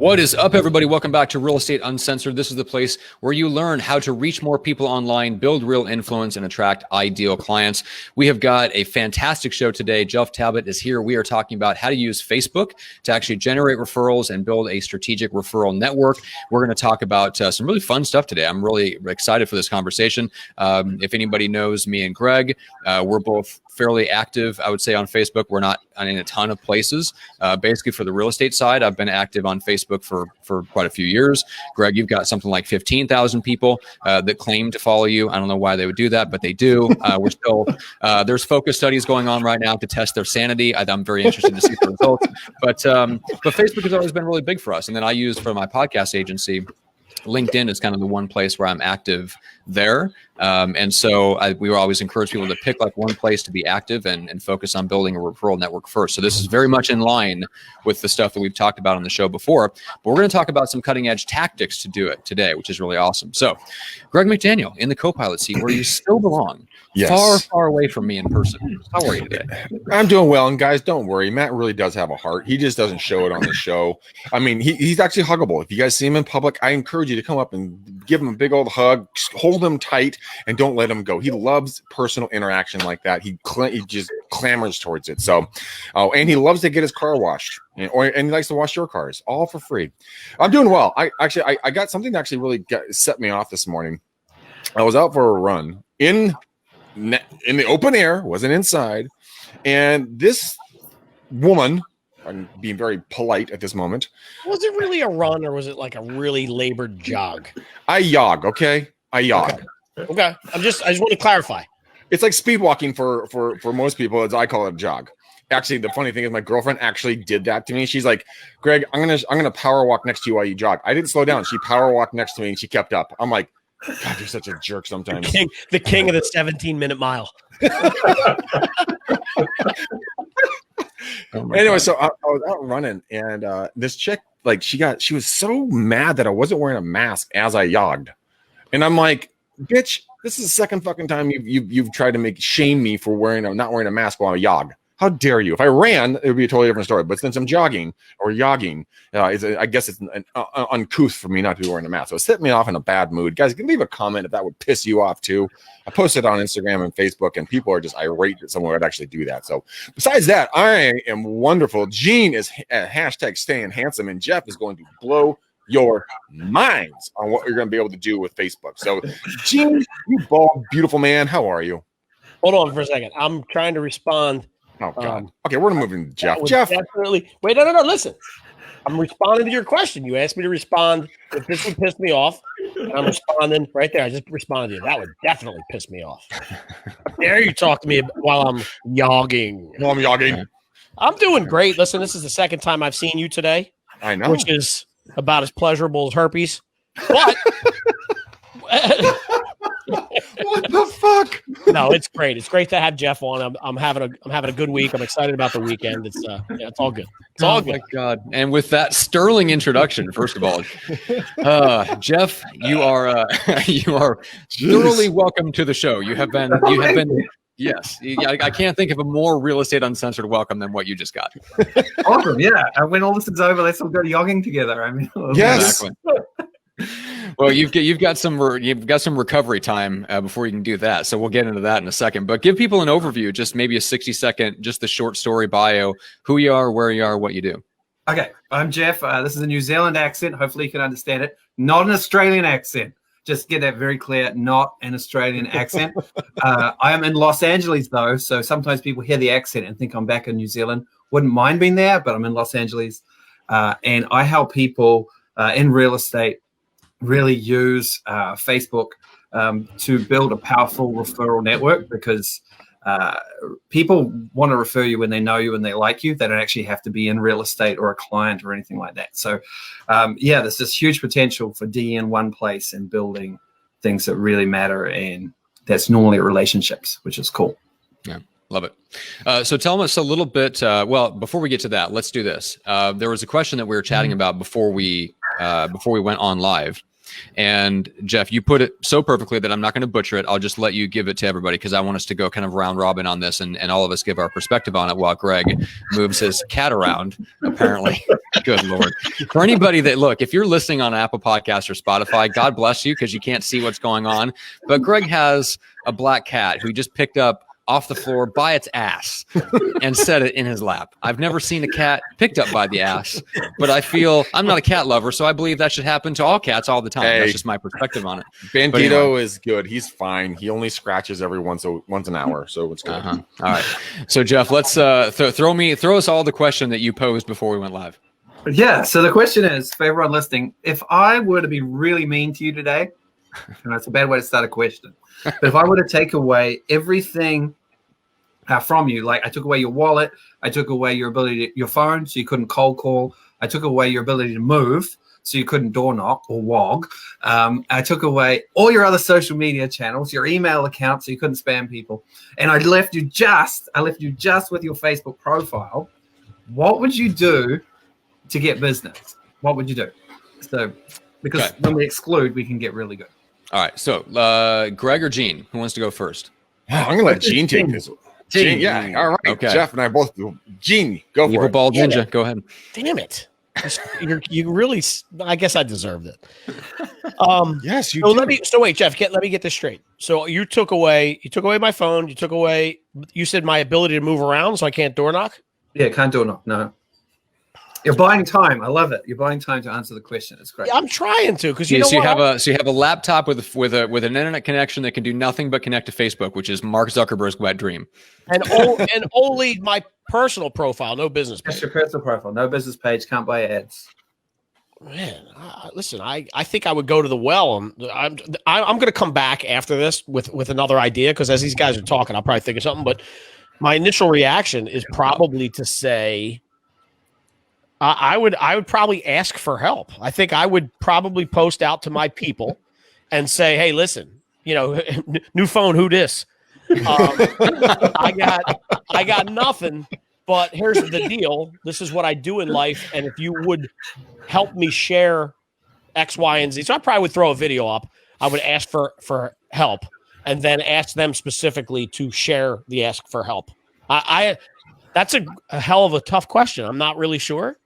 What is up, everybody? Welcome back to Real Estate Uncensored. This is the place where you learn how to reach more people online, build real influence, and attract ideal clients. We have got a fantastic show today. Geoff Talbot is here. We are talking about how to use Facebook to actually generate referrals and build a strategic referral network. We're going to talk about some really fun stuff today. I'm really excited for this conversation. If anybody knows me and Greg, we're both fairly active, I would say, on Facebook. We're not in a ton of places. Basically, for the real estate side, I've been active on Facebook for quite a few years. Greg, you've got something like 15,000 people that claim to follow you. I don't know why they would do that, but they do. We're still there's focus studies going on right now to test their sanity. I'm very interested to see the results. But Facebook has always been really big for us. And then I use for my podcast agency, LinkedIn is kind of the one place where I'm active there. And so we will always encourage people to pick like one place to be active and focus on building a referral network first. So this is very much in line with the stuff that we've talked about on the show before, but we're going to talk about some cutting edge tactics to do it today, which is really awesome. So Greg McDaniel in the co-pilot seat where you still belong. Yes. Far, far away from me in person. How are you today? I'm doing well. And guys, don't worry. Matt really does have a heart. He just doesn't show it on the show. I mean, he's actually huggable. If you guys see him in public, I encourage you to come up and give him a big old hug, hold him tight, and don't let him go. He loves personal interaction like that. He just clamors towards it. So, and he loves to get his car washed. And he likes to wash your cars, all for free. I'm doing well. I got something that actually really set me off this morning. I was out for a run in the open air, wasn't inside, and this woman, I'm being very polite at this moment. Was it really a run, or was it like a really labored jog? I jog, okay? I jog. Okay. I just want to clarify. It's like speed walking for most people. As I call it a jog. Actually, the funny thing is my girlfriend actually did that to me. She's like, Greg, I'm gonna power walk next to you while you jog. I didn't slow down. She power walked next to me and she kept up. I'm like, God, you're such a jerk sometimes. The king of the 17-minute mile. Anyway, so I was out running, and this chick, like, she was so mad that I wasn't wearing a mask as I jogged, and I'm like, bitch, this is the second fucking time you've tried to shame me for not wearing a mask while I jog. How dare you? If I ran, it would be a totally different story. But since I'm jogging or jogging, I guess it's an uncouth for me not to be wearing a mask. So it set me off in a bad mood. Guys, you can leave a comment if that would piss you off too. I posted on Instagram and Facebook, and people are just irate that someone would actually do that. So besides that, I am wonderful. Gene is hashtag staying handsome, and Geoff is going to blow your minds on what you're going to be able to do with Facebook. So, Gene, you bald, beautiful man, how are you? Hold on for a second. I'm trying to respond. Oh, God. Okay, we're moving to Geoff. Geoff. Definitely. Wait, no. Listen. I'm responding to your question. You asked me to respond if this would piss me off. And I'm responding right there. I just responded to you. That would definitely piss me off. How dare you talk to me while I'm jogging? While I'm jogging. I'm doing great. Listen, this is the second time I've seen you today. I know. Which is about as pleasurable as herpes. But what the fuck? No, it's great. It's great to have Geoff on. I'm having a good week. I'm excited about the weekend. It's it's all good. It's all good. Oh my God! And with that sterling introduction, first of all, Geoff, you are thoroughly welcome to the show. You have been. Yes, I can't think of a more Real Estate Uncensored welcome than what you just got. Awesome, yeah. When all this is over, let's all go jogging together. I mean, yes. Exactly. Well, you've got some recovery time before you can do that, so we'll get into that in a second. But give people an overview, just maybe a 60-second, just the short story bio, who you are, where you are, what you do. Okay, I'm Geoff. This is a New Zealand accent. Hopefully, you can understand it. Not an Australian accent. Just get that very clear. Not an Australian accent. I am in Los Angeles though, so sometimes people hear the accent and think I'm back in New Zealand. Wouldn't mind being there, but I'm in Los Angeles, and I help people in real estate really use Facebook to build a powerful referral network, because people want to refer you when they know you and they like you. They don't actually have to be in real estate or a client or anything like that. So, there's this huge potential for DE in one place and building things that really matter, and that's normally relationships, which is cool. Yeah. Love it. So tell us a little bit. Well, before we get to that, let's do this. There was a question that we were chatting about before we went on live. And Geoff, you put it so perfectly that I'm not going to butcher it. I'll just let you give it to everybody because I want us to go kind of round robin on this and all of us give our perspective on it while Greg moves his cat around, apparently. Good Lord. For anybody that, look, if you're listening on Apple Podcasts or Spotify, God bless you because you can't see what's going on. But Greg has a black cat who he just picked up off the floor by its ass and set it in his lap. I've never seen a cat picked up by the ass, but I feel I'm not a cat lover, so I believe that should happen to all cats all the time. Hey, that's just my perspective on it. Bandito anyway. is good. He's fine. He only scratches every once an hour, so it's good. All right. So Geoff, let's throw us all the question that you posed before we went live. Yeah. So the question is, for everyone listening, if I were to be really mean to you today, it's a bad way to start a question. But if I were to take away everything from you, like I took away your wallet, I took away your your phone, so you couldn't cold call. I took away your ability to move, so you couldn't door knock or wog. I took away all your other social media channels, your email account, so you couldn't spam people, and I left you just with your Facebook profile. What would you do to get business? What would you do? So, because when we exclude, we can get really good. All right. So, Greg or Gene, who wants to go first? I'm gonna let Gene take this one. Gene, yeah. All right. Okay. Geoff and I both do. Gene, go for Evil it. Bald Ninja, go ahead. Damn it. You really, I guess I deserved it. Yes, you so do. Wait, Geoff, let me get this straight. So you took away my phone, you said my ability to move around, so I can't door knock? Yeah, can't door knock. No. You're buying time. I love it. You're buying time to answer the question. It's great. Yeah, I'm trying to because you have a laptop with an internet connection that can do nothing but connect to Facebook, which is Mark Zuckerberg's wet dream. And only my personal profile, no business page. That's your personal profile, no business page, can't buy ads. Man, listen, I think I would go to the well. I'm going to come back after this with another idea because as these guys are talking, I'll probably think of something. But my initial reaction is probably to say. I would probably ask for help. I think I would probably post out to my people and say, "Hey, listen, new phone, who dis? I got nothing, but here's the deal. This is what I do in life, and if you would help me share X, Y, and Z." So I probably would throw a video up. I would ask for help, and then ask them specifically to share the ask for help. That's a hell of a tough question. I'm not really sure.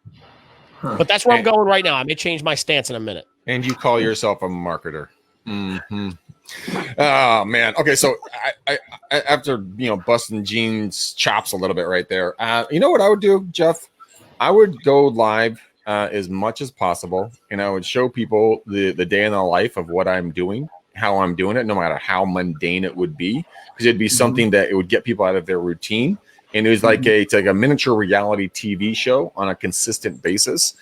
But that's where I'm going right now. I may change my stance in a minute. And you call yourself a marketer. Mm-hmm. Oh, man. Okay, so I after busting Gene's chops a little bit right there, you know what I would do, Geoff? I would go live as much as possible, and I would show people the day in the life of what I'm doing, how I'm doing it, no matter how mundane it would be, because it'd be something that it would get people out of their routine. And it was like it's like a miniature reality TV show on a consistent basis.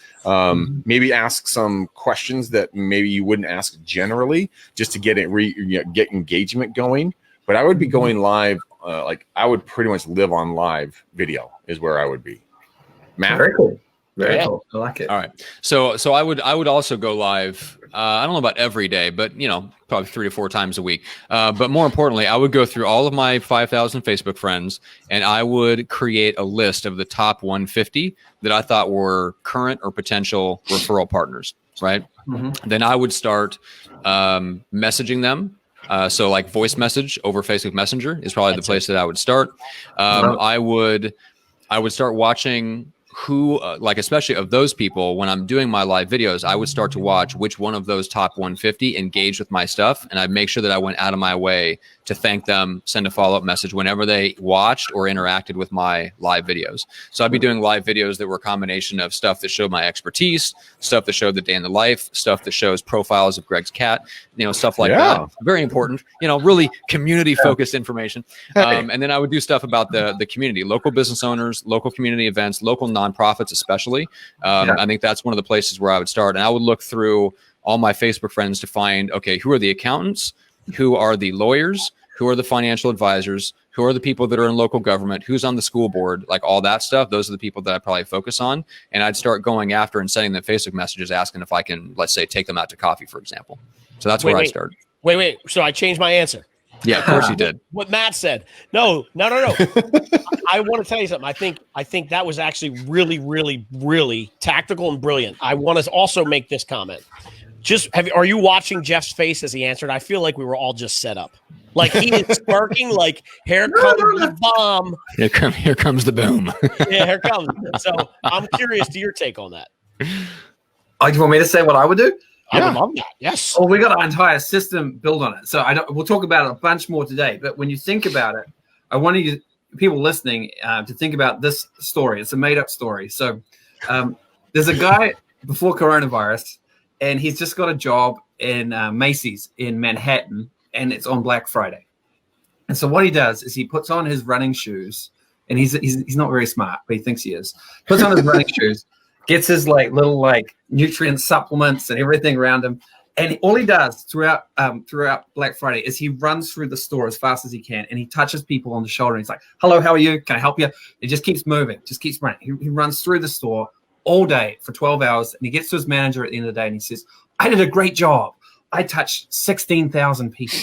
Maybe ask some questions that maybe you wouldn't ask generally, just to get get engagement going. But I would be going live, like I would pretty much live on live video is where I would be. Matt, very cool. Very cool. I like it. All right. So I would also go live. I don't know about every day, but probably 3 to 4 times a week. But more importantly, I would go through all of my 5,000 Facebook friends, and I would create a list of the top 150 that I thought were current or potential referral partners. Right. Mm-hmm. Then I would start messaging them. So like voice message over Facebook Messenger is probably the place that I would start. I would start watching who, like, especially of those people, when I'm doing my live videos, I would start to watch which one of those top 150 engaged with my stuff. And I'd make sure that I went out of my way to thank them, send a follow-up message whenever they watched or interacted with my live videos. So I'd be doing live videos that were a combination of stuff that showed my expertise, stuff that showed the day in the life, stuff that shows profiles of Greg's cat, stuff like that. Very important, really community-focused information. And then I would do stuff about the community, local business owners, local community events, local nonprofits especially. I think that's one of the places where I would start. And I would look through all my Facebook friends to find, okay, who are the accountants? Who are the lawyers? Who are the financial advisors? Who are the people that are in local government? Who's on the school board? Like all that stuff. Those are the people that I probably focus on. And I'd start going after and sending them Facebook messages asking if I can, let's say, take them out to coffee, for example. So that's where I started. Wait. So I changed my answer. Yeah, of course you did. What Matt said. No. I want to tell you something. I think that was actually really, really, really tactical and brilliant. I want to also make this comment. Are you watching Jeff's face as he answered? I feel like we were all just set up. Like he is smirking, like here comes the bomb. Here comes the boom. Yeah, here comes. So I'm curious to your take on that. Oh, do you want me to say what I would do? I would love that. Yes. Well, we got an entire system built on it. So we'll talk about it a bunch more today. But when you think about it, I want you people listening to think about this story. It's a made-up story. So there's a guy before coronavirus, and he's just got a job in Macy's in Manhattan, and it's on Black Friday. And so what he does is he puts on his running shoes, and he's not very smart, but he thinks he is. Puts on his running shoes, gets his little nutrient supplements and everything around him. And all he does throughout Black Friday is he runs through the store as fast as he can, and he touches people on the shoulder. And he's like, "Hello, how are you? Can I help you?" He just keeps moving, just keeps running. He runs through the store all day for 12 hours, and he gets to his manager at the end of the day, and he says, "I did a great job. I touched 16,000 people.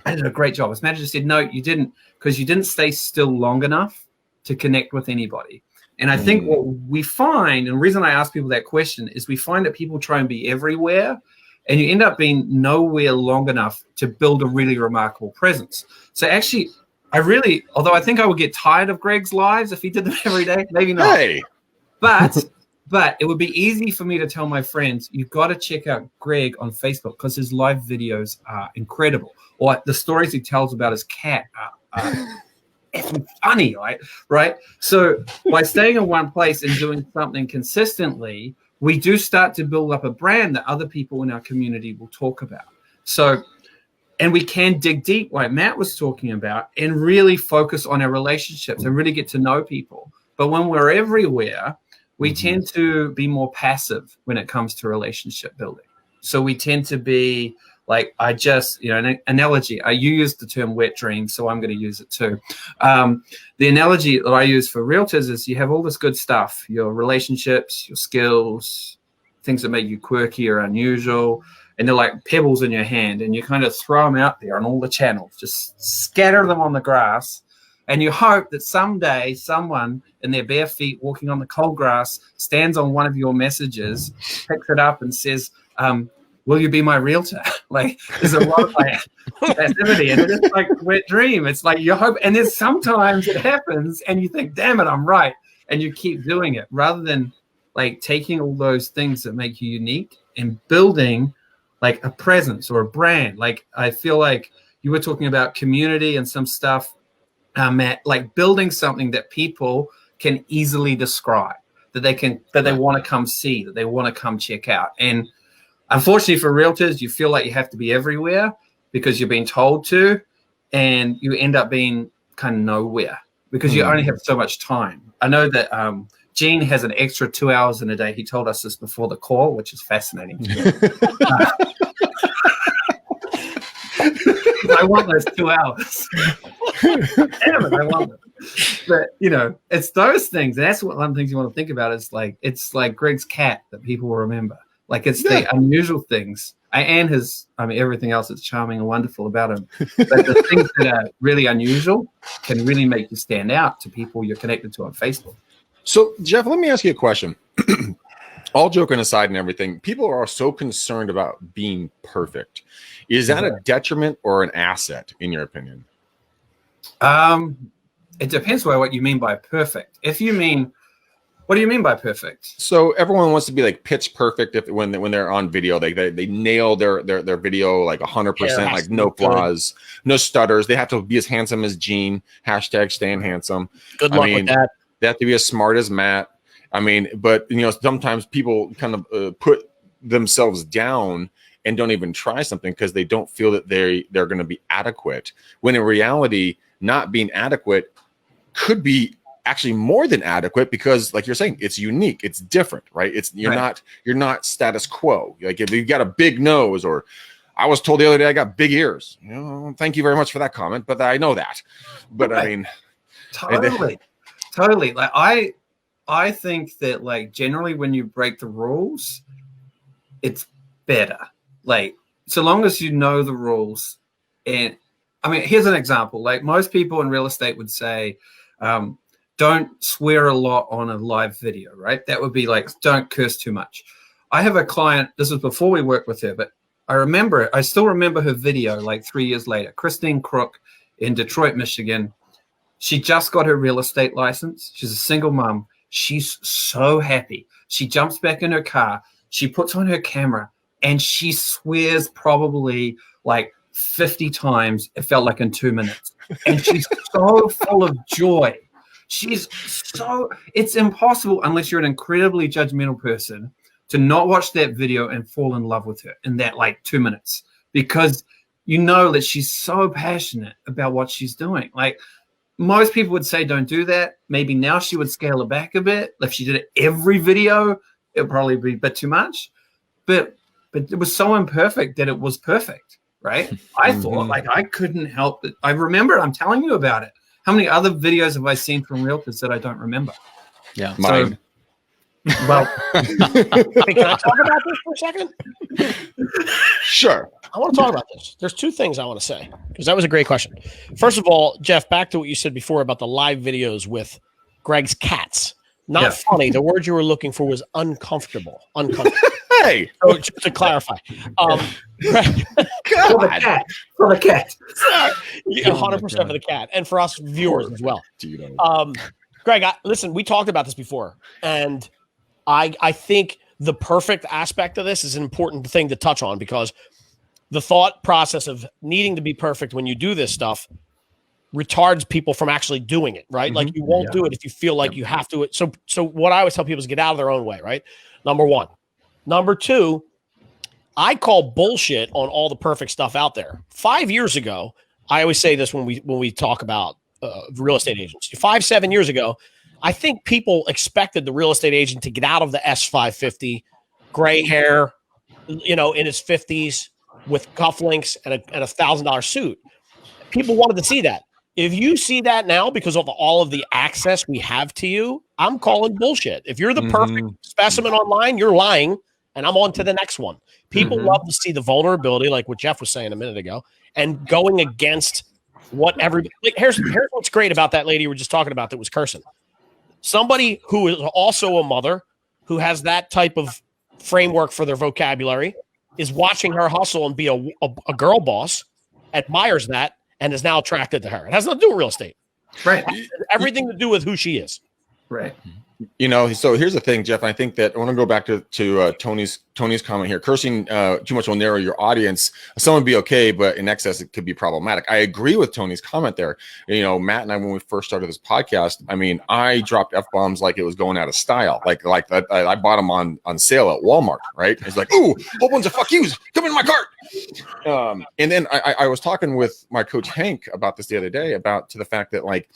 I did a great job." His manager said, "No, you didn't, because you didn't stay still long enough to connect with anybody." And I think what we find, and the reason I ask people that question, is we find that people try and be everywhere, and you end up being nowhere long enough to build a really remarkable presence. So actually, although I think I would get tired of Greg's lives if he did them every day, maybe not. Hey. But it would be easy for me to tell my friends, you've got to check out Greg on Facebook because his live videos are incredible. Or the stories he tells about his cat are effing funny, right? So by staying in one place and doing something consistently, we do start to build up a brand that other people in our community will talk about. So, and we can dig deep, like Matt was talking about, and really focus on our relationships and really get to know people. But when we're everywhere, we tend to be more passive when it comes to relationship building. So we tend to be like, an analogy. You used the term wet dream, so I'm going to use it too. The analogy that I use for realtors is you have all this good stuff, your relationships, your skills, things that make you quirky or unusual, and they're like pebbles in your hand, and you kind of throw them out there on all the channels, just scatter them on the grass. And you hope that someday someone in their bare feet walking on the cold grass stands on one of your messages, picks it up and says, "Will you be my realtor?" Like there's a lot of passivity, and it is like a wet dream. It's like you hope, and then sometimes it happens and you think, "Damn it, I'm right." And you keep doing it rather than like taking all those things that make you unique and building like a presence or a brand. Like I feel like you were talking about community and some stuff. Matt, like building something that people can easily describe, that they want to come see, that they want to come check out. And unfortunately for realtors, you feel like you have to be everywhere because you're being told to, and you end up being kind of nowhere because you only have so much time. I know that Gene has an extra 2 hours in a day. He told us this before the call, which is fascinating. I want those 2 hours. Damn it, I want them. But it's those things. And that's one of the things you want to think about. It's like Greg's cat that people will remember. Like it's the unusual things. And everything else that's charming and wonderful about him. But the things that are really unusual can really make you stand out to people you're connected to on Facebook. So, Geoff, let me ask you a question. All joking aside and everything, people are so concerned about being perfect. Is that a detriment or an asset, in your opinion? It depends on what you mean by perfect. What do you mean by perfect? So everyone wants to be like pitch perfect when they're on video. They nail their video like 100%, like no flaws, no stutters. They have to be as handsome as Gene. #staying handsome. Good luck with that. They have to be as smart as Matt. But sometimes people kind of put themselves down and don't even try something because they don't feel that they're going to be adequate. When in reality, not being adequate could be actually more than adequate because, like you're saying, it's unique, it's different, right? You're not status quo. Like if you got a big nose, or I was told the other day I got big ears. Thank you very much for that comment, but I know that. But right. Totally. Like I think that like generally when you break the rules, it's better. Like so long as you know the rules. And here's an example. Like most people in real estate would say, don't swear a lot on a live video, right? That would be like, don't curse too much. I have a client, this was before we worked with her, but I still remember her video like 3 years later. Christine Crook in Detroit, Michigan. She just got her real estate license. She's a single mom. She's so happy. She jumps back in her car. She puts on her camera and she swears probably like 50 times. It felt like in 2 minutes. And she's so full of joy. It's impossible unless you're an incredibly judgmental person to not watch that video and fall in love with her in that like 2 minutes, because you know that she's so passionate about what she's doing. Like most people would say, don't do that. Maybe now she would scale it back a bit. If she did it every video, it would probably be a bit too much, but it was so imperfect that it was perfect. Right. I thought like I couldn't help it. I remember, I'm telling you about it. How many other videos have I seen from realtors that I don't remember? Yeah. Mine. Well, hey, can I talk about this for a second? Sure. I want to talk about this. There's two things I want to say, because that was a great question. First of all, Geoff, back to what you said before about the live videos with Greg's cats. Not funny. The word you were looking for was uncomfortable. Uncomfortable. Hey. So just to clarify. Greg, For the cat. 100% for the cat, and for us viewers as well. Greg, listen, we talked about this before, and I think the perfect aspect of this is an important thing to touch on, because the thought process of needing to be perfect when you do this stuff retards people from actually doing it, right? Like you won't do it if you feel like you have to. So what I always tell people is get out of their own way, right? Number one. Number two, I call bullshit on all the perfect stuff out there. 5 years ago, I always say this when we talk about real estate agents. 5-7 years ago, I think people expected the real estate agent to get out of the S550, gray hair, in his 50s with cufflinks and a $1,000 suit. People wanted to see that. If you see that now because of all of the access we have to you, I'm calling bullshit. If you're the perfect specimen online, you're lying, and I'm on to the next one. People love to see the vulnerability, like what Geoff was saying a minute ago, and going against what everybody. Like, here's what's great about that lady we were just talking about that was cursing. Somebody who is also a mother, who has that type of framework for their vocabulary, is watching her hustle and be a girl boss, admires that, and is now attracted to her. It has nothing to do with real estate. Right. Everything to do with who she is. Right. So here's the thing, Geoff. I think that I want to go back to Tony's comment here. Cursing too much will narrow your audience. Some would be okay, but in excess, it could be problematic. I agree with Tony's comment there. Matt and I, when we first started this podcast, I mean, I dropped F-bombs like it was going out of style. Like I bought them on sale at Walmart, right? It's like, ooh, whole bunch of fuck yous, come in my cart. And then I was talking with my coach Hank about this the other day, to the fact that like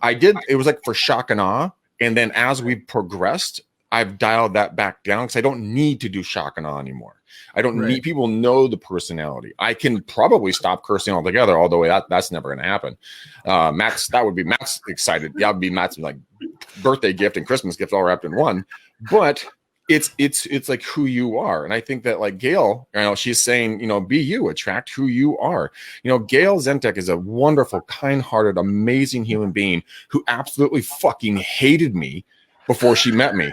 it was like for shock and awe. And then as we progressed, I've dialed that back down because I don't need to do shock and awe anymore. I don't need people know the personality. I can probably stop cursing altogether, although that's never going to happen. Matt's excited. Yeah, would be Matt's like birthday gift and Christmas gift all wrapped in one. But it's like who you are. And I think that like Gail, she's saying, be you, attract who you are. Gail Zentek is a wonderful, kind-hearted, amazing human being who absolutely fucking hated me before she met me.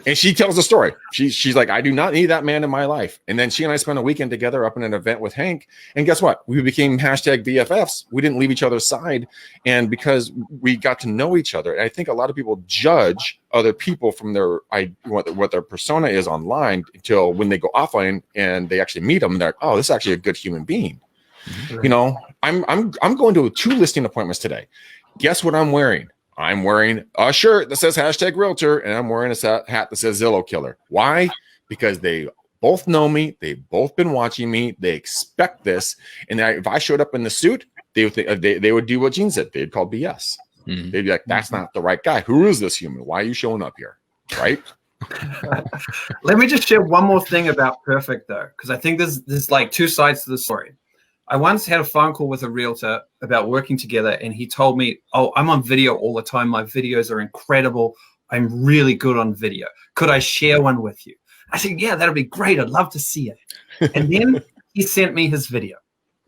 And she tells the story. She's like, I do not need that man in my life. And then she and I spent a weekend together up in an event with Hank. And guess what? We became #BFFs. We didn't leave each other's side. And because we got to know each other, and I think a lot of people judge other people from what their persona is online until when they go offline and they actually meet them. They're like, oh, this is actually a good human being. I'm going to 2 listing appointments today. Guess what I'm wearing? I'm wearing a shirt that says #realtor, and I'm wearing a hat that says Zillow killer. Why? Because they both know me. They've both been watching me. They expect this. And if I showed up in the suit, they would do what Gene said. They'd call BS. They'd be like, that's not the right guy. Who is this human? Why are you showing up here? Right? Let me just share one more thing about perfect, though, because I think there's like 2 sides to the story. I once had a phone call with a realtor about working together, and he told me, oh, I'm on video all the time. My videos are incredible. I'm really good on video. Could I share one with you? I said, yeah, that'd be great. I'd love to see it. And then he sent me his video.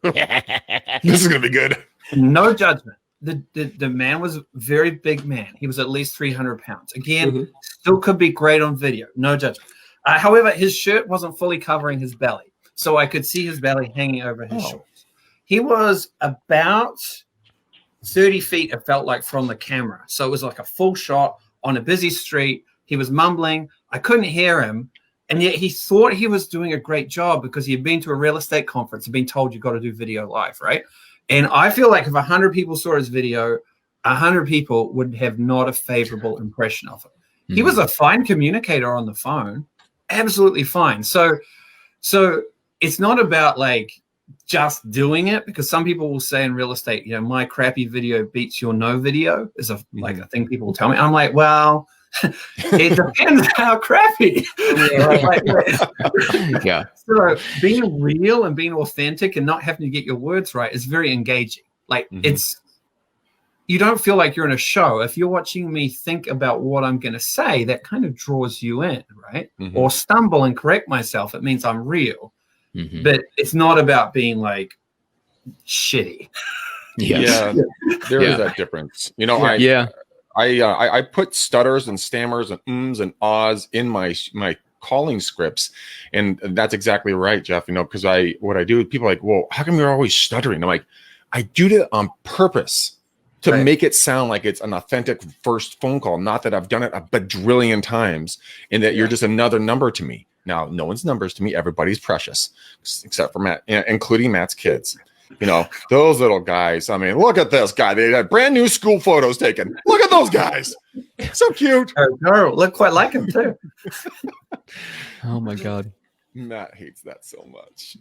This is going to be good. No judgment. The man was a very big man. He was at least 300 pounds. Again, still could be great on video. No judgment. However, his shirt wasn't fully covering his belly, so I could see his belly hanging over his shorts. He was about 30 feet, it felt like, from the camera. So it was like a full shot on a busy street. He was mumbling. I couldn't hear him. And yet he thought he was doing a great job because he had been to a real estate conference and been told you got to do video live, right? And I feel like if 100 people saw his video, 100 people would have not a favorable impression of him. Mm-hmm. He was a fine communicator on the phone, absolutely fine. So it's not about like just doing it, because some people will say in real estate, you know, my crappy video beats your no video is a like a thing people will tell me. I'm like, well, it depends how crappy. Yeah. So being real and being authentic and not having to get your words right is very engaging. Like you don't feel like you're in a show. If you're watching me think about what I'm going to say, that kind of draws you in, right? Or stumble and correct myself. It means I'm real. But it's not about being like shitty. Yes. Yeah, there is that difference. You know, I put stutters and stammers and ums and ahs in my calling scripts, and that's exactly right, Geoff. You know, because what I do, people are like, well, how come you're always stuttering? I'm like, I do that on purpose to make it sound like it's an authentic first phone call. Not that I've done it a bajillion times, and that you're just another number to me. Now, no one's numbers to me. Everybody's precious, except for Matt, including Matt's kids. You know, those little guys. I mean, look at this guy. They had brand new school photos taken. Look at those guys. So cute. Oh, look quite like him too. Oh my God. Matt hates that so much.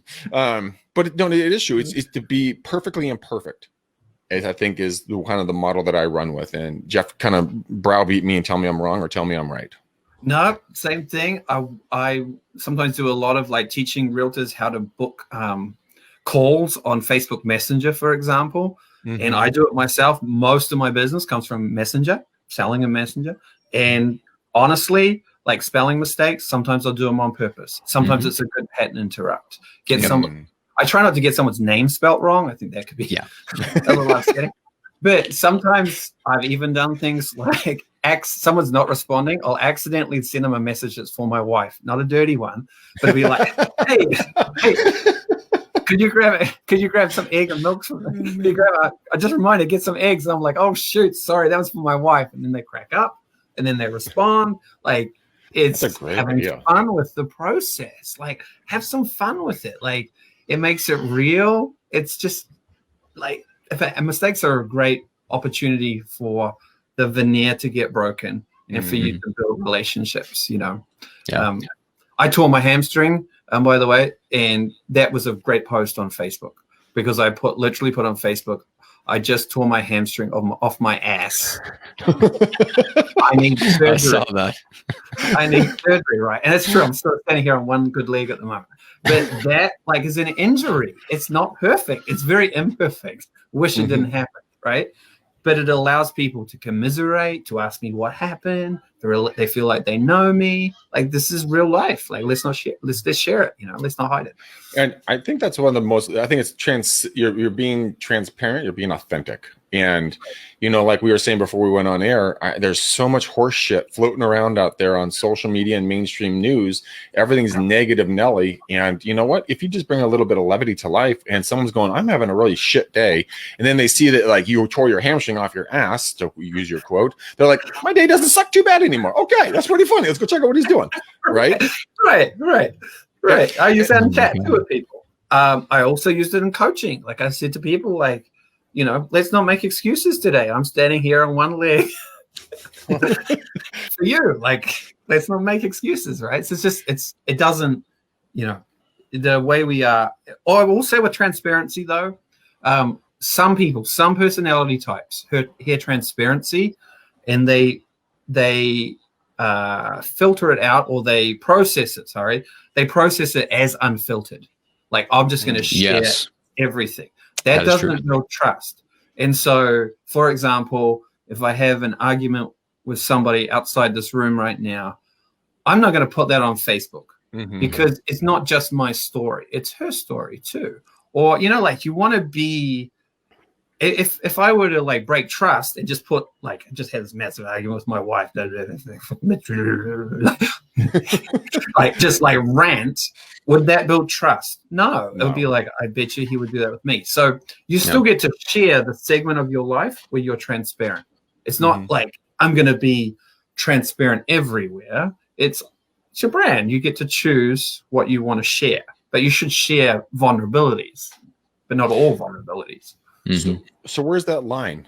But no, the issue is to be perfectly imperfect, as I think is kind of the model that I run with. And Geoff kind of browbeat me and tell me I'm wrong or tell me I'm right. No, same thing. I sometimes do a lot of like teaching realtors how to book calls on Facebook Messenger, for example. And I do it myself. Most of my business comes from Messenger, selling a Messenger. And honestly, like spelling mistakes, sometimes I'll do them on purpose. Sometimes it's a good pattern interrupt. I try not to get someone's name spelt wrong. I think that could be a little upsetting. But sometimes I've even done things like someone's not responding. I'll accidentally send them a message that's for my wife, not a dirty one, but it'll be like, hey, could you grab some egg and milk from me? I just reminded, get some eggs. And I'm like, oh shoot, sorry, that was for my wife. And then they crack up and then they respond. Like it's having fun with the process. Like have some fun with it. Like it makes it real. It's just like mistakes are a great opportunity for the veneer to get broken and for you to build relationships, you know. I tore my hamstring, by the way, and that was a great post on Facebook because I literally put on Facebook, I just tore my hamstring off my ass. I need surgery. I saw that. I need surgery, right? And it's true. I'm still standing here on one good leg at the moment. But that like is an injury. It's not perfect. It's very imperfect. Wish it didn't happen, right? But it allows people to commiserate, to ask me what happened. They feel like they know me. Like this is real life. Like let's share it. You know, let's not hide it. And I think that's one of the most. I think it's you're being transparent. You're being authentic. And you know, like we were saying before we went on air, there's so much horse shit floating around out there on social media and mainstream news. Everything's negative Nelly. And you know what? If you just bring a little bit of levity to life, and someone's going, "I'm having a really shit day," and then they see that like you tore your hamstring off your ass, to use your quote, they're like, "My day doesn't suck too bad anymore." Okay, that's pretty funny. Let's go check out what he's doing. Right? Right. I use that in chat too with people. I also used it in coaching. Like I said to people, like, you know, let's not make excuses today. I'm standing here on one leg for you. Like, let's not make excuses, right? So it doesn't, you know, the way we are. Or I will say with transparency though, some people, some personality types hear transparency and they filter it out, or they process it. They process it as unfiltered. Like I'm just going to share everything. That doesn't build trust. And so, for example, if I have an argument with somebody outside this room right now, I'm not going to put that on Facebook because it's not just my story. It's her story too. Or, you know, like you want to be, if I were to like break trust and just put like, I just had this massive argument with my wife, you like just like rant, would that build trust? No, it would be like, I bet you he would do that with me. So you still get to share the segment of your life where you're transparent. It's not like I'm going to be transparent everywhere. It's your brand. You get to choose what you want to share, but you should share vulnerabilities, but not all vulnerabilities. So where's that line,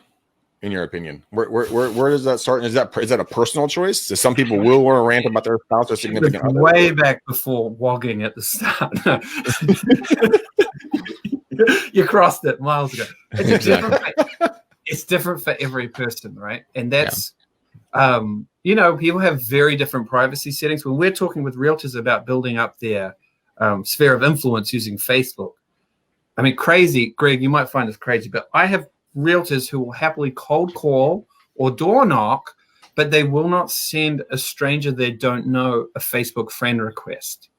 in your opinion? Where does that start? Is that a personal choice? So some people will want to rant about their spouse or significant other. Way back before wogging at the start. You crossed it miles ago. It's different for every person, right? And that's, people have very different privacy settings. When we're talking with realtors about building up their sphere of influence using Facebook, I mean, crazy, Greg, you might find this crazy, but I have realtors who will happily cold call or door knock, but they will not send a stranger they don't know a Facebook friend request.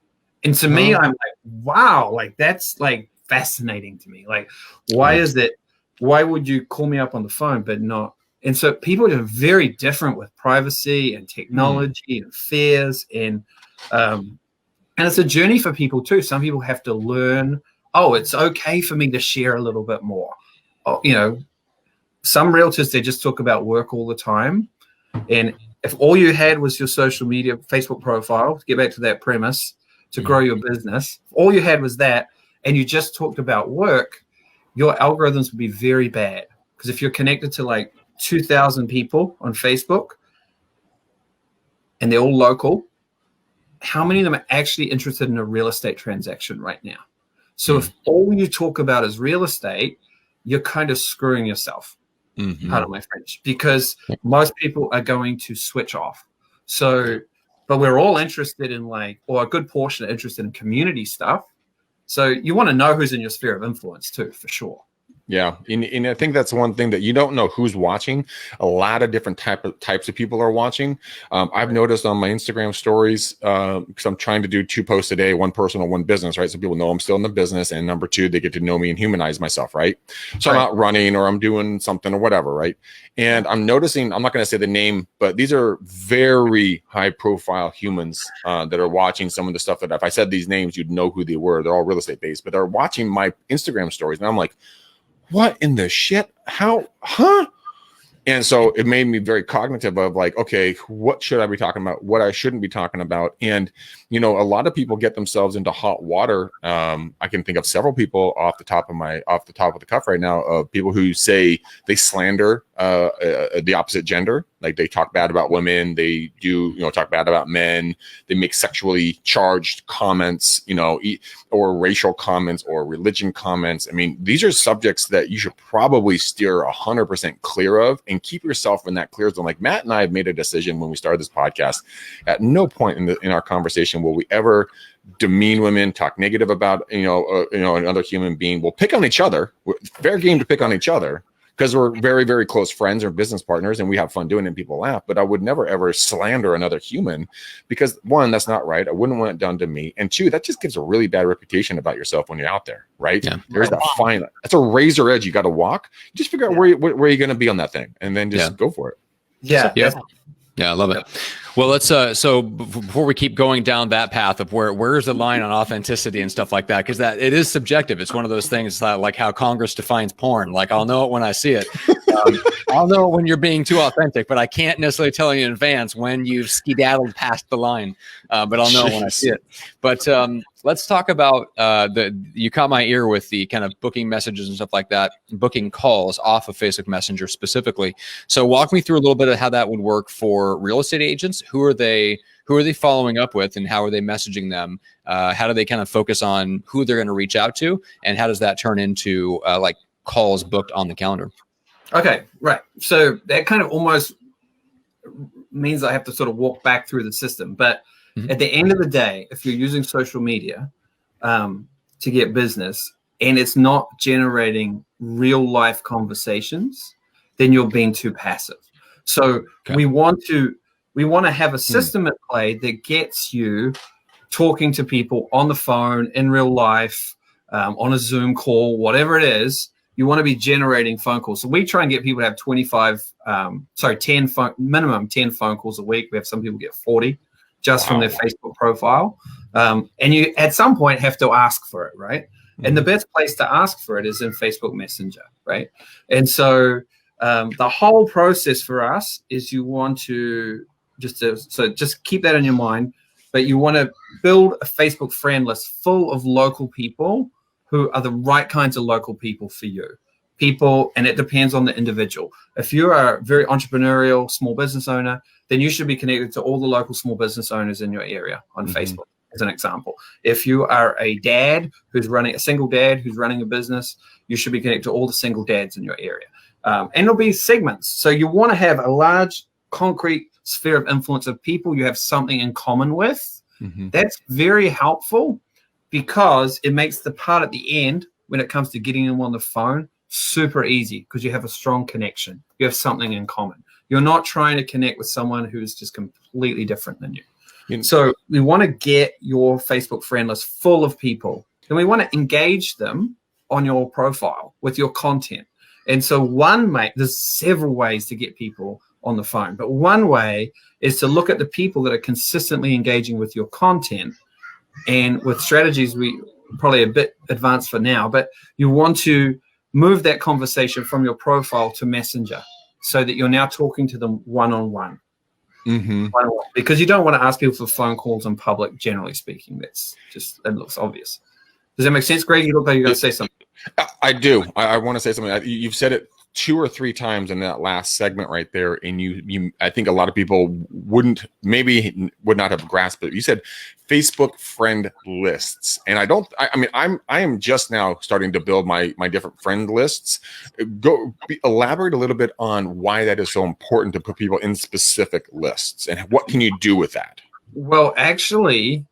And to me, I'm like, wow, like that's like fascinating to me. Like, why is that? Why would you call me up on the phone, but not? And so people are very different with privacy and technology and fears. And it's a journey for people too. Some people have to learn, it's okay for me to share a little bit more. Some realtors, they just talk about work all the time. And if all you had was your social media, Facebook profile, to get back to that premise, to grow your business, all you had was that, and you just talked about work, your algorithms would be very bad. Because if you're connected to like 2,000 people on Facebook and they're all local, how many of them are actually interested in a real estate transaction right now? So if all you talk about is real estate, you're kind of screwing yourself. Pardon my French, because most people are going to switch off. So, but we're all interested in or a good portion are interested in community stuff. So you want to know who's in your sphere of influence too, for sure. Yeah. And I think that's one thing that you don't know who's watching. A lot of different types of people are watching. I've noticed on my Instagram stories, because I'm trying to do 2 posts a day, one personal, one business, right? So people know I'm still in the business. And number 2, they get to know me and humanize myself, right? So I'm out running or I'm doing something or whatever, right? And I'm noticing, I'm not going to say the name, but these are very high profile humans that are watching some of the stuff that if I said these names, you'd know who they were. They're all real estate based, but they're watching my Instagram stories. And I'm like, what in the shit? How? Huh? And so it made me very cognitive of like, okay, what should I be talking about? What I shouldn't be talking about? And, a lot of people get themselves into hot water. I can think of several people off the top of the cuff right now of people who say they slander the opposite gender. Like they talk bad about women. They do, talk bad about men. They make sexually charged comments, or racial comments or religion comments. I mean, these are subjects that you should probably steer 100% clear of and keep yourself in that clear zone. Like Matt and I have made a decision when we started this podcast. At no point in our conversation will we ever demean women, talk negative about another human being. We'll pick on each other. We're fair game to pick on each other because we're very, very close friends or business partners and we have fun doing it and people laugh. But I would never ever slander another human because 1, that's not right. I wouldn't want it done to me. And 2, that just gives a really bad reputation about yourself when you're out there, right? Yeah. There's that fine. That's a razor edge you got to walk. You just figure out where you're going to be on that thing and then just go for it. Yeah. Yeah, I love it. Well, let's so before we keep going down that path of where's the line on authenticity and stuff like that, because that it is subjective. It's one of those things like how Congress defines porn. Like I'll know it when I see it. I'll know when you're being too authentic, but I can't necessarily tell you in advance when you've skedaddled past the line. But I'll know when I see it. But let's talk about you caught my ear with the kind of booking messages and stuff like that, booking calls off of Facebook Messenger specifically. So walk me through a little bit of how that would work for real estate agents. Who are they following up with and how are they messaging them? How do they kind of focus on who they're going to reach out to? And how does that turn into like calls booked on the calendar? Okay, right. So that kind of almost means I have to sort of walk back through the system. But at the end of the day, if you're using social media to get business and it's not generating real life conversations, then you're being too passive. So we want to have a system at play that gets you talking to people on the phone, in real life, on a Zoom call, whatever it is. You want to be generating phone calls. So we try and get people to have minimum 10 phone calls a week. We have some people get 40 just from their Facebook profile. And you at some point have to ask for it, right? And the best place to ask for it is in Facebook Messenger, right? And so the whole process for us is you want to just keep that in your mind, but you want to build a Facebook friend list full of local people who are the right kinds of local people for you. People, and it depends on the individual. If you are a very entrepreneurial small business owner, then you should be connected to all the local small business owners in your area on Facebook, as an example. If you are a single dad who's running a business, you should be connected to all the single dads in your area. And it'll be segments. So you want to have a large, concrete sphere of influence of people you have something in common with. That's very helpful because it makes the part at the end, when it comes to getting them on the phone, super easy because you have a strong connection. You have something in common. You're not trying to connect with someone who is just completely different than you. So we want to get your Facebook friend list full of people, and we want to engage them on your profile with your content. And so there's several ways to get people on the phone, but one way is to look at the people that are consistently engaging with your content. And with strategies, we probably a bit advanced for now, but you want to move that conversation from your profile to Messenger so that you're now talking to them one-on-one. Because you don't want to ask people for phone calls in public, generally speaking. It looks obvious. Does that make sense, Greg? You look like you're going to say something. I do. I want to say something. You've said it 2 or 3 times in that last segment right there, and you I think a lot of people would not have grasped it. You said Facebook friend lists, and I am just now starting to build my different friend lists. Elaborate a little bit on why that is so important to put people in specific lists, and what can you do with that? Well, actually,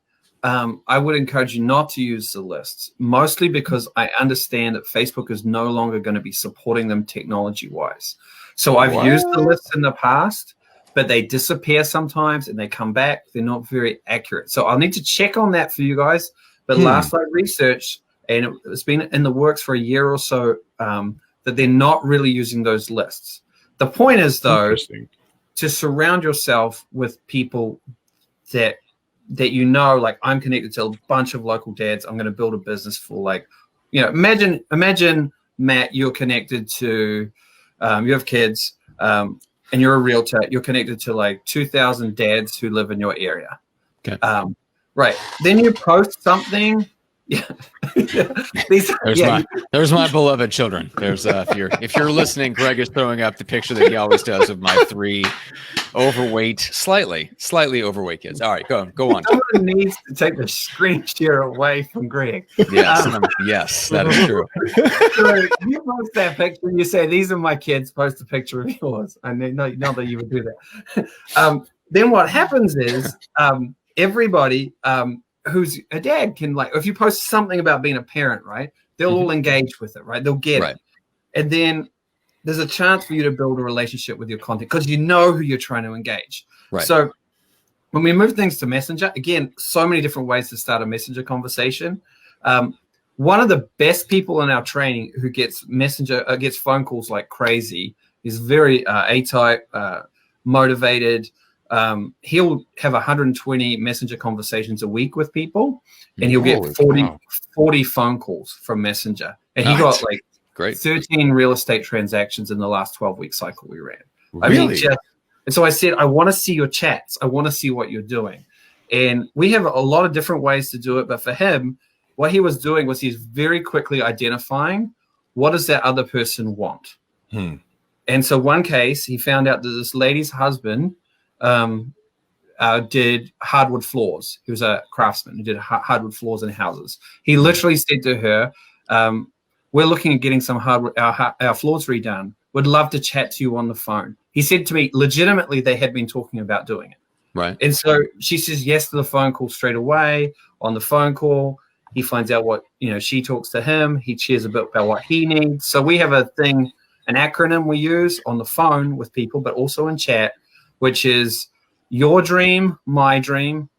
I would encourage you not to use the lists, mostly because I understand that Facebook is no longer going to be supporting them technology-wise. So I've used the lists in the past, but they disappear sometimes and they come back. They're not very accurate. So I'll need to check on that for you guys. But last I researched, and it's been in the works for a year or so, that they're not really using those lists. The point is, though, to surround yourself with people that like, I'm connected to a bunch of local dads. I'm going to build a business for, imagine Matt, you're connected to, you have kids, and you're a realtor. You're connected to like 2,000 dads who live in your area. Okay. Right. Then you post something. Yeah. There's my beloved children. There's if you're listening, Greg is throwing up the picture that he always does of my 3 overweight, slightly overweight kids. All right, go on. Someone needs to take the screen share away from Greg. Yes, that is true. So you post that picture and you say, "These are my kids." Post a picture of yours. I know that you would do that. Then what happens is everybody who's a dad can, like, if you post something about being a parent, right, they'll all engage with it, right? They'll get it. And then there's a chance for you to build a relationship with your content because you know who you're trying to engage. Right. So when we move things to Messenger, again, so many different ways to start a Messenger conversation. One of the best people in our training who gets gets phone calls like crazy is very A-type, motivated. He'll have 120 Messenger conversations a week with people, and he'll get 40 phone calls from Messenger. And he got like 13 real estate transactions in the last 12-week cycle we ran. Really? And so I said, I want to see your chats. I want to see what you're doing. And we have a lot of different ways to do it. But for him, what he was doing was he's very quickly identifying what does that other person want. And so one case, he found out that this lady's husband did hardwood floors. He was a craftsman who did hardwood floors in houses. He literally said to her, we're looking at getting some our floors redone. Would love to chat to you on the phone. He said to me, legitimately, they had been talking about doing it. Right. And so she says yes to the phone call straight away. On the phone call, he finds out what, she talks to him. He shares a bit about what he needs. So we have an acronym we use on the phone with people, but also in chat, which is your dream, my dream,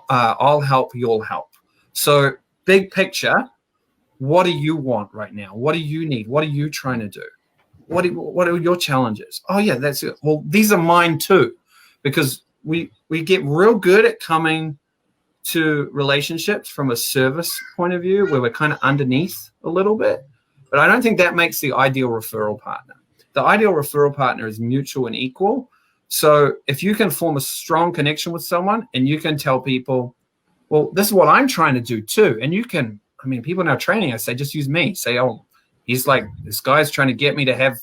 I'll help, you'll help. So big picture, what do you want right now? What do you need? What are you trying to do? What are your challenges? Oh, yeah, that's it. Well, these are mine too, because we get real good at coming to relationships from a service point of view where we're kind of underneath a little bit, but I don't think that makes the ideal referral partner. The ideal referral partner is mutual and equal. So if you can form a strong connection with someone and you can tell people, well, this is what I'm trying to do too. And you can, I mean, people now training, I say, just use me. Say, oh, he's like, this guy's trying to get me to have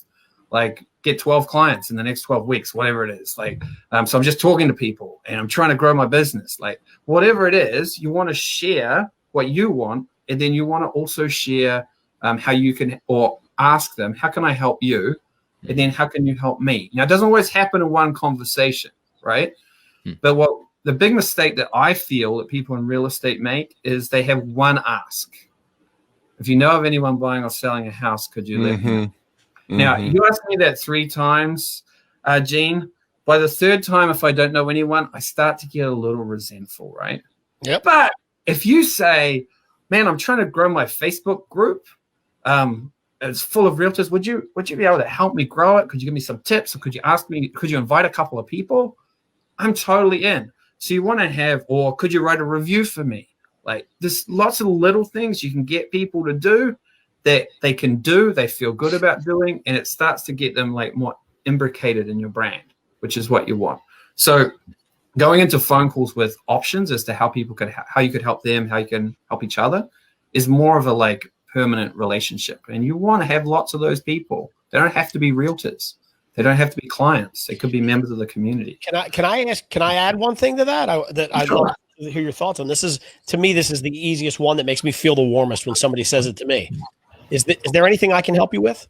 like get 12 clients in the next 12 weeks, whatever it is. Like, so I'm just talking to people and I'm trying to grow my business. Like whatever it is, you want to share what you want. And then you want to also share how you can, or ask them, how can I help you? And then how can you help me? Now, it doesn't always happen in one conversation, right? But what the big mistake that I feel that people in real estate make is they have one ask. If you know of anyone buying or selling a house, could you let me know? Now, you asked me that 3 times, Gene. By the 3rd time, if I don't know anyone, I start to get a little resentful, right? Yep. But if you say, man, I'm trying to grow my Facebook group, it's full of realtors, would you be able to help me grow it? Could you give me some tips? Or could you invite a couple of people? I'm totally in. So you want to have, or could you write a review for me? Like there's lots of little things you can get people to do that they can do, they feel good about doing, and it starts to get them like more imbricated in your brand, which is what you want. So going into phone calls with options as to how people could, how you could help them, how you can help each other is more of a like permanent relationship. And you want to have lots of those people. They don't have to be realtors. They don't have to be clients. They could be members of the community. Can I add one thing to that? I'd love to hear your thoughts on this. To me, this is the easiest one that makes me feel the warmest when somebody says it to me. Is there anything I can help you with?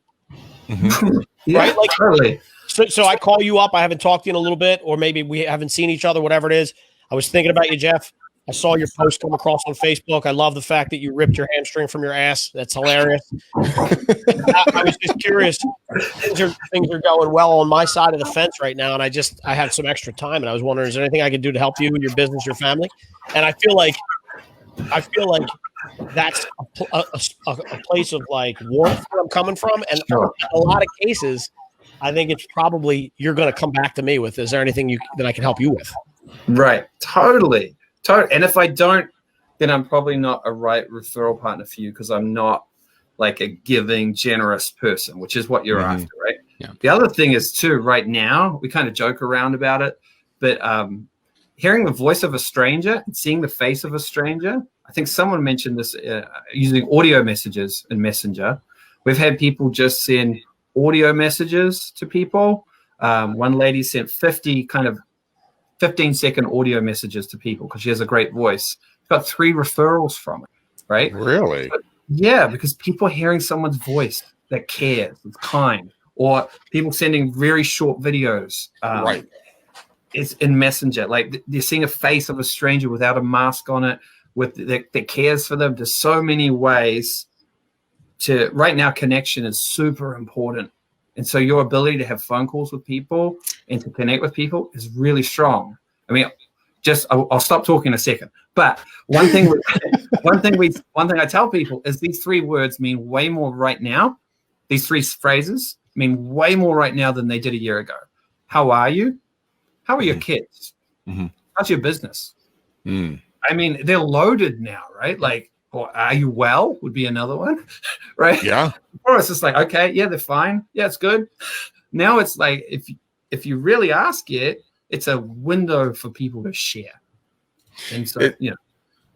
Yeah, right? Like, totally. So I call you up. I haven't talked to you in a little bit, or maybe we haven't seen each other, whatever it is. I was thinking about you, Geoff. I saw your post come across on Facebook. I love the fact that you ripped your hamstring from your ass. That's hilarious. I was just curious. Things are going well on my side of the fence right now, and I have some extra time, and I was wondering, is there anything I could do to help you and your business, your family? And I feel like that's a place of like warmth where I'm coming from, and in a lot of cases, I think it's probably you're going to come back to me with. Is there anything that I can help you with? Right. Totally. And if I don't, then I'm probably not a right referral partner for you because I'm not like a giving, generous person, which is what you're after, right? Yeah. The other thing is too, right now, we kind of joke around about it, but hearing the voice of a stranger and seeing the face of a stranger, I think someone mentioned this using audio messages in Messenger. We've had people just send audio messages to people. One lady sent 15-second audio messages to people because she has a great voice. Got 3 referrals from it, right? Really? But, yeah, because people hearing someone's voice that cares, that's kind, or people sending very short videos. Right. It's in Messenger. Like they're seeing a face of a stranger without a mask on it, that cares for them. There's so many ways to, right now, connection is super important. And so your ability to have phone calls with people and to connect with people is really strong. I mean, I'll stop talking in a second. But one thing I tell people is these 3 words mean way more right now. These 3 phrases mean way more right now than they did a year ago. How are you? How are your kids? How's your business? I mean, they're loaded now, right? Like, or are you well would be another one, right? Yeah. Or it's just like, okay, yeah, they're fine. Yeah, it's good. Now it's like, if you really ask it, it's a window for people to share. And so,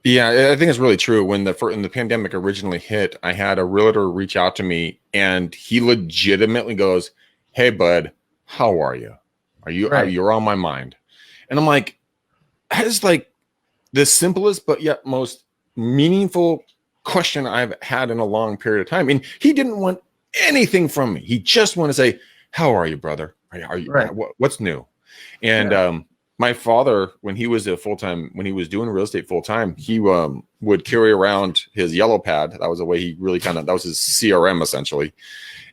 Yeah, I think it's really true. When the pandemic originally hit, I had a realtor reach out to me, and he legitimately goes, "Hey, bud, how are you? You're on my mind." And I'm like, that is like the simplest but yet most meaningful question I've had in a long period of time. And he didn't want anything from me. He just wanted to say, "How are you, brother? Are you? Right. What's new?" And my father, when he was doing real estate full time, he would carry around his yellow pad. That was the way he really that was his CRM essentially.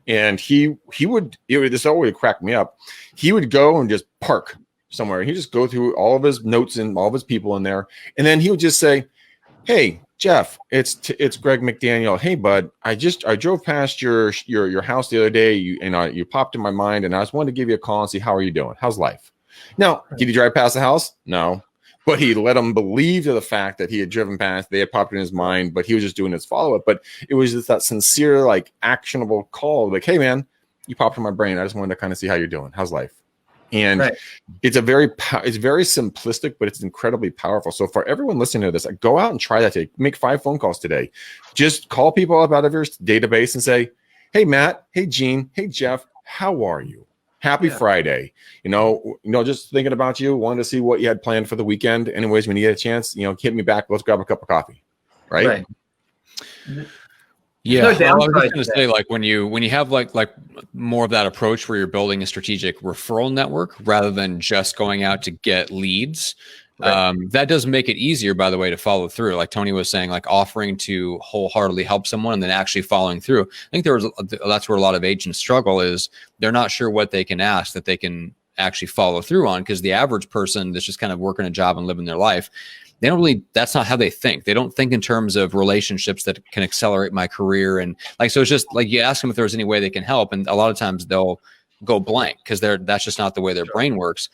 And this always cracked me up. He would go and just park somewhere. He'd just go through all of his notes and all of his people in there. And then he would just say, "Hey, Geoff, it's Greg McDaniel. Hey, bud, I drove past your house the other day. You popped in my mind, and I just wanted to give you a call and see how are you doing? How's life?" Now, did he drive past the house? No. But he let them believe to the fact that he had driven past, they had popped in his mind, but he was just doing his follow-up. But it was just that sincere, like actionable call, like, hey man, you popped in my brain. I just wanted to kind of see how you're doing. How's life? And it's very simplistic, but it's incredibly powerful. So for everyone listening to this, go out and try that today. Make 5 phone calls today. Just call people up out of your database and say, hey, Matt, hey, Gene, hey, Geoff, how are you? Happy Friday. Just thinking about you, wanted to see what you had planned for the weekend. Anyways, when you get a chance, hit me back. Let's grab a cup of coffee. Right. Yeah, I was just going to say, like when you have like more of that approach where you're building a strategic referral network rather than just going out to get leads, that does make it easier, by the way, to follow through. Like Tony was saying, like offering to wholeheartedly help someone and then actually following through. I think that's where a lot of agents struggle, is they're not sure what they can ask that they can actually follow through on, because the average person that's just kind of working a job and living their life, they don't really, that's not how they think. They don't think in terms of relationships that can accelerate my career. And like, so it's just like you ask them if there's any way they can help. And a lot of times they'll go blank because that's just not the way their brain works.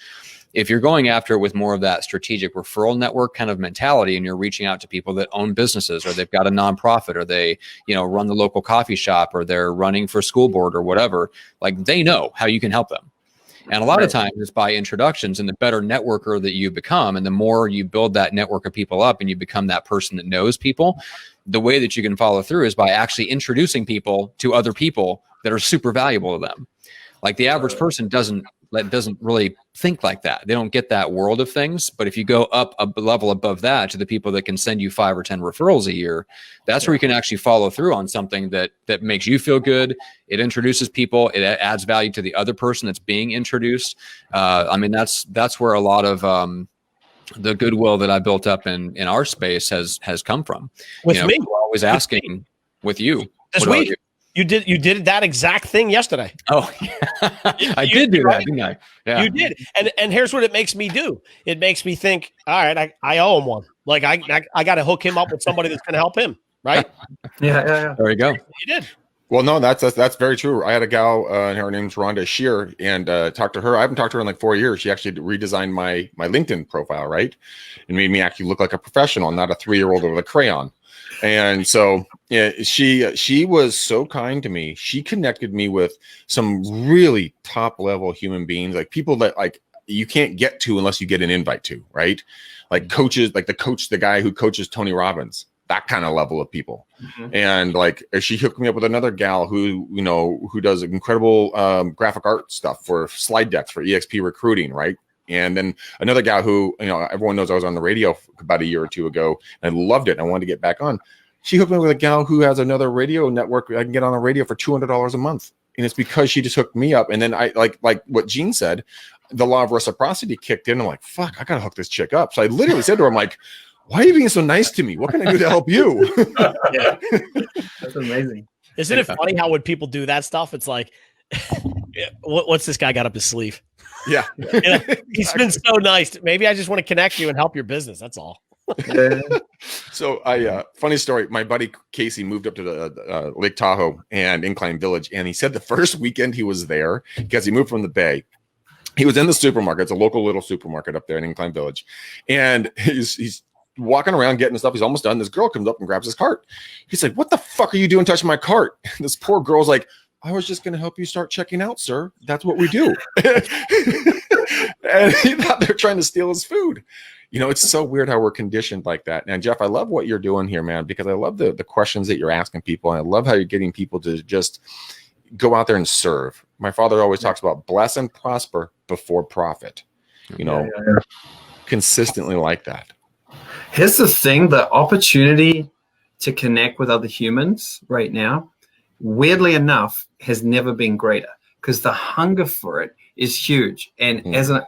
If you're going after it with more of that strategic referral network kind of mentality, and you're reaching out to people that own businesses, or they've got a nonprofit, or they, run the local coffee shop, or they're running for school board or whatever, like they know how you can help them. And a lot of times it's by introductions, and the better networker that you become, and the more you build that network of people up and you become that person that knows people, the way that you can follow through is by actually introducing people to other people that are super valuable to them. Like the average person doesn't really think like that. They don't get that world of things. But if you go up a level above that to the people that can send you 5 or 10 referrals a year, that's where you can actually follow through on something that makes you feel good. It introduces people. It adds value to the other person that's being introduced. That's where a lot of the goodwill that I built up in our space has come from. With me, we're always asking with you this week. You did that exact thing yesterday. Oh, yeah. I did do that, didn't I? Yeah. You did. And here's what it makes me do. It makes me think, all right, I owe him one. Like I got to hook him up with somebody that's going to help him. Right. Yeah. There you go. You did. Well, no, that's very true. I had a gal, and her name's Rhonda Shear, and talked to her. I haven't talked to her in like 4 years. She actually redesigned my LinkedIn profile, right? And made me actually look like a professional, not a 3-year-old with a crayon. And so she was so kind to me. She connected me with some really top level human beings, like people that like you can't get to unless you get an invite to, right? Like coaches, like the guy who coaches Tony Robbins, that kind of level of people. And like she hooked me up with another gal who does incredible graphic art stuff for slide decks for EXP recruiting, right? And then another guy who, everyone knows I was on the radio about a year or 2 ago, and I loved it. And I wanted to get back on. She hooked me with a gal who has another radio network. I can get on the radio for $200 a month. And it's because she just hooked me up. And then I like what Gene said, the law of reciprocity kicked in. I'm like, fuck, I got to hook this chick up. So I literally said to her, I'm like, why are you being so nice to me? What can I do to help you? Yeah. That's amazing. Isn't it funny how when people do that stuff, it's like, what's this guy got up his sleeve? Yeah. He's been so nice. Maybe I just want to connect you and help your business. That's all. So funny story. My buddy Casey moved up to the Lake Tahoe and Incline Village. And he said the first weekend he was there, because he moved from the Bay, he was in the supermarket. It's a local little supermarket up there in Incline Village. And he's walking around getting stuff. He's almost done. This girl comes up and grabs his cart. He's like, what the fuck are you doing touching my cart? And this poor girl's like, I was just going to help you start checking out, sir. That's what we do. And he thought they're trying to steal his food. It's so weird how we're conditioned like that. And Geoff, I love what you're doing here, man, because I love the questions that you're asking people. And I love how you're getting people to just go out there and serve. My father always talks about bless and prosper before profit, consistently like that. Here's the thing, the opportunity to connect with other humans right now, weirdly enough, has never been greater, because the hunger for it is huge. And as a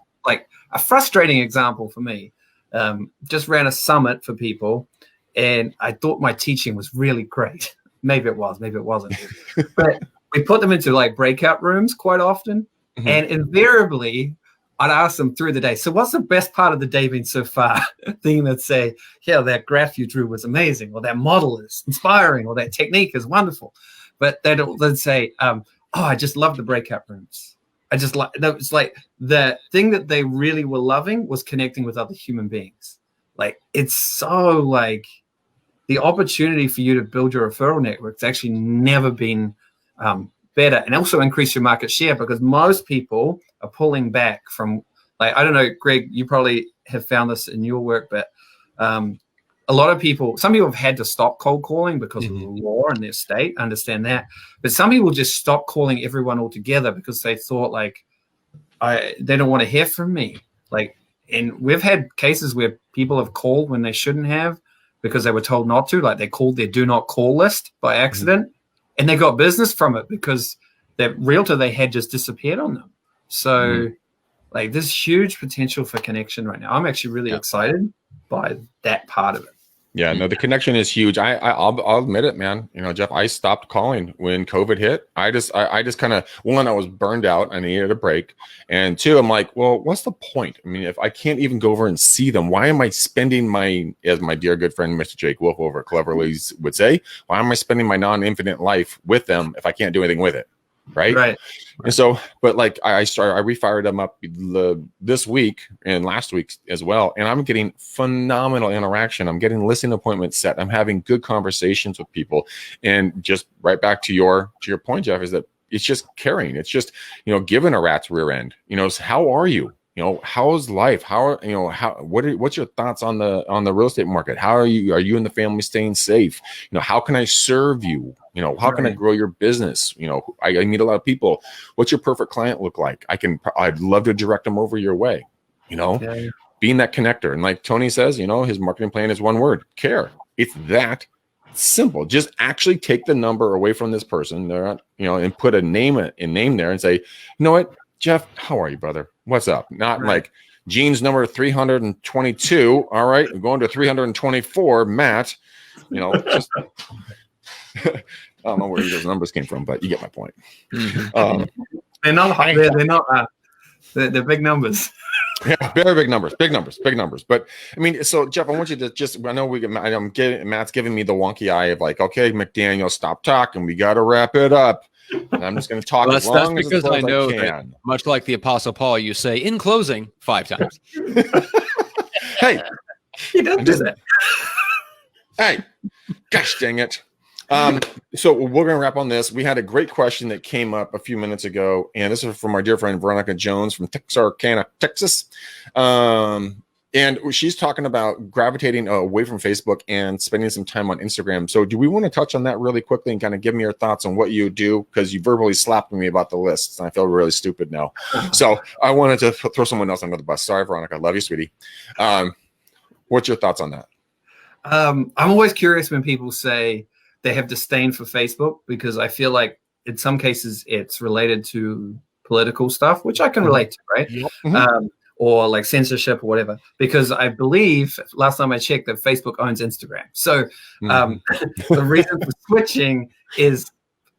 frustrating example for me, just ran a summit for people, and I thought my teaching was really great. Maybe it was, maybe it wasn't. But we put them into like breakout rooms quite often, and invariably I'd ask them through the day, so what's the best part of the day been so far? Thing that say, yeah, that graph you drew was amazing, or that model is inspiring, or that technique is wonderful. But they'd say, oh, I just love the breakout rooms. I just like that. It's like the thing that they really were loving was connecting with other human beings. Like it's so like the opportunity for you to build your referral network's actually never been better, and also increase your market share, because most people are pulling back from, like, I don't know, Greg, you probably have found this in your work, but a lot of people, some people have had to stop cold calling because of the law in their state. I understand that. But some people just stop calling everyone altogether because they thought, like, they don't want to hear from me. Like, and we've had cases where people have called when they shouldn't have because they were told not to. Like, they called their do not call list by accident, and they got business from it because that realtor they had just disappeared on them. So, like, there's huge potential for connection right now. I'm actually really excited by that part of it. Yeah, no, the connection is huge. I'll admit it, man. You know, Geoff, I stopped calling when COVID hit. I just kind of, one, I was burned out. I needed a break. And two, I'm like, well, what's the point? I mean, if I can't even go over and see them, why am I spending my, as my dear good friend, Mr. Jake Wolf over at Cleverly would say, why am I spending my non-infinite life with them if I can't do anything with it? Right. And so, but like I refired them up this week and last week as well. And I'm getting phenomenal interaction. I'm getting listing appointments set. I'm having good conversations with people. And just right back to your point, Geoff, is that it's just caring. It's just, you know, giving a rat's rear end, you know, how are you? You know, how's life? What's your thoughts on the real estate market? How are you and the family staying safe? You know, how can I serve you? You know, how can I grow your business? You know, I meet a lot of people. What's your perfect client look like? I'd love to direct them over your way, you know, being that connector. And like Tony says, you know, his marketing plan is one word: care. It's that simple. Just actually take the number away from this person there, you know, and put a name there and say, you know what, Geoff, how are you, brother? What's up? Not like Gene's number 322. All right, I'm going to 324. Matt, you know, just I don't know where those numbers came from, but you get my point. They're not. They're big numbers. Yeah, very big numbers. But I mean, so Geoff, I want you to just, I know Matt's giving me the wonky eye of like, okay, McDaniel, stop talking. We got to wrap it up. And I'm just going to talk as long as I know that, much like the Apostle Paul, you say in closing 5 times. Hey, he does do that. Hey, gosh dang it. So we're going to wrap on this. We had a great question that came up a few minutes ago, and this is from our dear friend Veronica Jones from Texarkana, Texas. And she's talking about gravitating away from Facebook and spending some time on Instagram. So do we want to touch on that really quickly and kind of give me your thoughts on what you do? Because you verbally slapped me about the lists, and I feel really stupid now. So I wanted to throw someone else under the bus. Sorry, Veronica. I love you, sweetie. What's your thoughts on that? I'm always curious when people say they have disdain for Facebook, because I feel like in some cases it's related to political stuff, which I can relate to, right? Or like censorship or whatever, because I believe last time I checked that Facebook owns Instagram. So the reason for switching is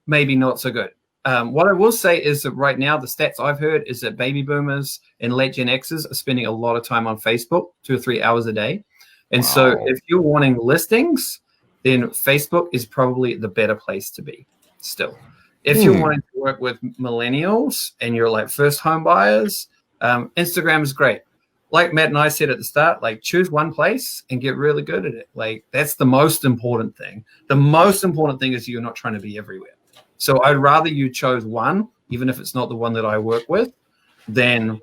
maybe not so good. What I will say is that right now, the stats I've heard is that baby boomers and late Gen Xers are spending a lot of time on Facebook, 2 or 3 hours a day. And so if you're wanting listings, then Facebook is probably the better place to be still. If you're wanting to work with millennials and you're like first home buyers, Instagram is great. Like Matt and I said at the start, like choose one place and get really good at it. Like that's the most important thing. The most important thing is you're not trying to be everywhere. So I'd rather you chose one, even if it's not the one that I work with, than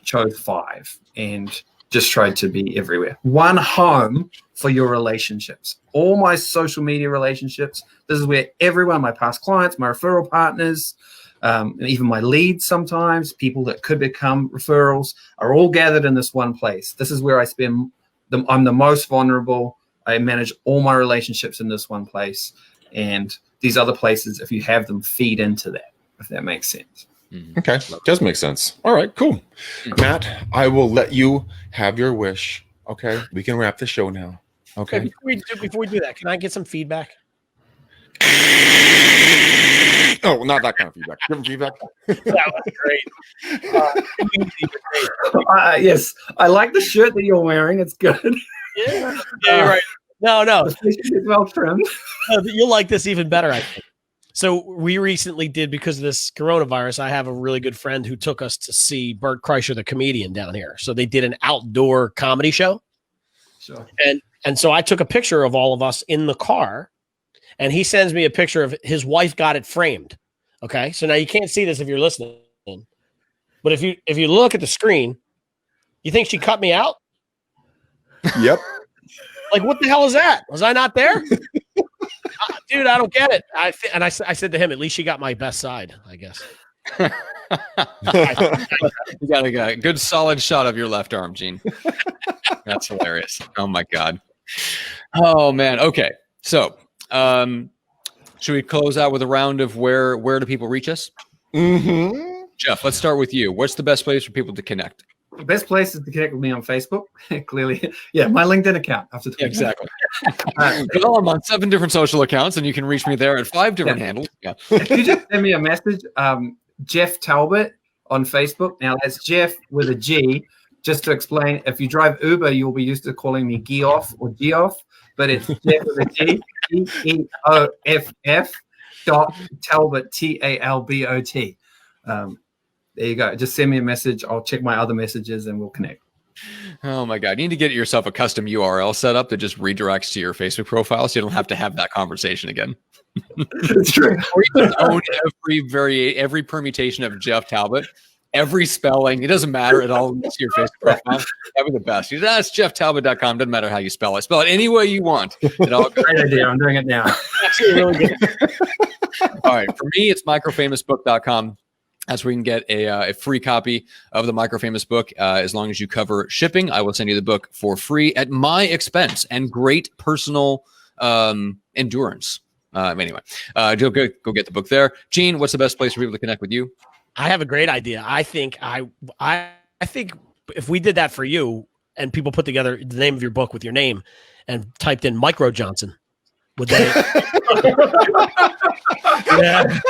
chose 5 and just tried to be everywhere. One home for your relationships. All my social media relationships. This is where everyone, my past clients, my referral partners, and even my leads sometimes, people that could become referrals, are all gathered in this one place. This is where I spend them. I'm the most vulnerable. I manage all my relationships in this one place. And these other places, if you have them, feed into that, if that makes sense. Okay, does make sense. All right, cool. Matt, I will let you have your wish. Okay, we can wrap the show now. Okay. Before we do that, can I get some feedback? Oh, not that kind of feedback. Give them feedback. That was great. Yes, I like the shirt that you're wearing. It's good. Yeah, you're right. No. It's well trimmed. You'll like this even better, I think. So we recently did, because of this coronavirus, I have a really good friend who took us to see Bert Kreischer, the comedian, down here. So they did an outdoor comedy show. Sure. And so I took a picture of all of us in the car, and he sends me a picture of his wife got it framed. Okay. So now you can't see this if you're listening, but if you look at the screen, you think she cut me out? Yep. Like, what the hell is that? Was I not there? Dude, I don't get it. I said to him, at least she got my best side, I guess. You got a good solid shot of your left arm, Gene. That's hilarious. Oh my God. Oh man. Okay. So, should we close out with a round of where do people reach us? Mm-hmm. Geoff, let's start with you. What's the best place for people to connect? The best place is to connect with me on Facebook. Clearly, yeah, my LinkedIn account. After Yeah, exactly. Well, I'm on 7 different social accounts, and you can reach me there at 5 different handles. Yeah. If you just send me a message, Geoff Talbot on Facebook. Now that's Geoff with a G. Just to explain, if you drive Uber, you'll be used to calling me Geoff or Geoff, but it's Geoff with a G, Geoff Talbot, Talbot. There you go. Just send me a message. I'll check my other messages and we'll connect. Oh my God. You need to get yourself a custom URL set up that just redirects to your Facebook profile so you don't have to have that conversation again. It's true. Or you can own every permutation of Geoff Talbot, every spelling. It doesn't matter. It all links to your Facebook profile. That'd be the best. That's geofftalbot.com. Doesn't matter how you spell it. Spell it any way you want. It all goes. Great idea. I'm doing it now. Really good. All right. For me, it's microfamousbook.com. That's where you can get a free copy of the Microfamous book. As long as you cover shipping, I will send you the book for free at my expense and great personal endurance. Anyway, go get the book there. Gene, what's the best place for people to connect with you? I have a great idea. I think if we did that for you and people put together the name of your book with your name and typed in Micro Johnson, would they? Yeah.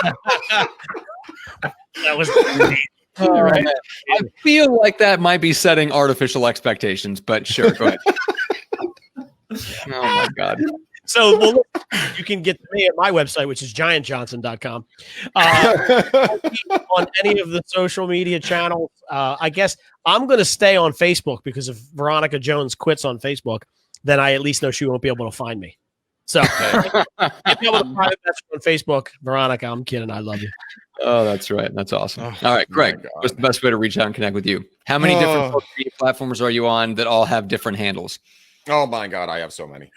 That was right. I feel like that might be setting artificial expectations, but sure, go ahead. Oh my God. So you can get to me at my website, which is giantjohnson.com. On any of the social media channels. I guess I'm going to stay on Facebook because if Veronica Jones quits on Facebook, then I at least know she won't be able to find me. So if you're able to find me on Facebook, Veronica, I'm kidding. I love you. Oh, that's right. That's awesome. All right, Greg, what's the best way to reach out and connect with you? How many different social media platforms are you on that all have different handles? Oh my God, I have so many.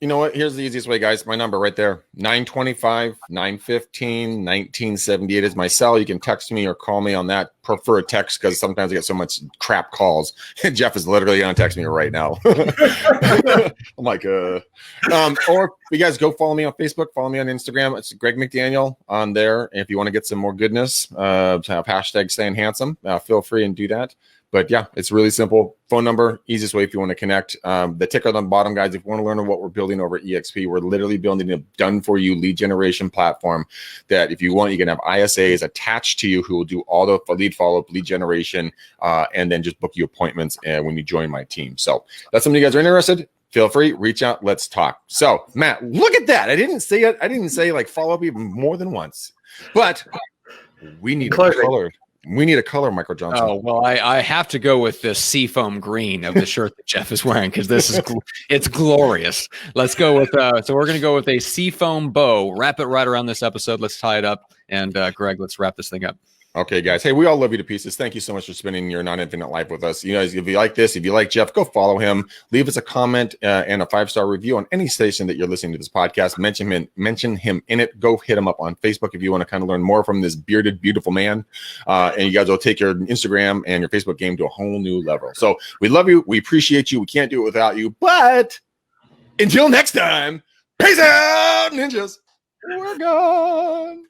You know what? Here's the easiest way, guys. My number right there, 925-915-1978 is my cell. You can text me or call me on that. Prefer a text because sometimes I get so much crap calls. Geoff is literally going to text me right now. I'm like, or you guys go follow me on Facebook, follow me on Instagram. It's Greg McDaniel on there. And if you want to get some more goodness, have hashtag staying handsome, feel free and do that. But yeah, it's really simple. Phone number, easiest way if you want to connect. The ticker on the bottom, guys, if you want to learn what we're building over at EXP, we're literally building a done-for-you lead generation platform that if you want, you can have ISAs attached to you who will do all the lead follow-up, lead generation, and then just book you appointments when you join my team. So that's something you guys are interested. Feel free, reach out, let's talk. So, Matt, look at that. I didn't say it. I didn't say like follow up even more than once. But we need a color. We need a color, Michael Johnson. Oh, well, I have to go with the seafoam green of the shirt that Geoff is wearing because this is it's glorious. Let's go with so we're going to go with a seafoam bow. Wrap it right around this episode. Let's tie it up. And Greg, let's wrap this thing up. Okay, guys. Hey, we all love you to pieces. Thank you so much for spending your non-infinite life with us. You guys, if you like this, if you like Geoff, go follow him. Leave us a comment and a 5-star review on any station that you're listening to this podcast. Mention him in it. Go hit him up on Facebook if you want to kind of learn more from this bearded, beautiful man. And you guys will take your Instagram and your Facebook game to a whole new level. So we love you. We appreciate you. We can't do it without you. But until next time, peace out, ninjas. We're gone.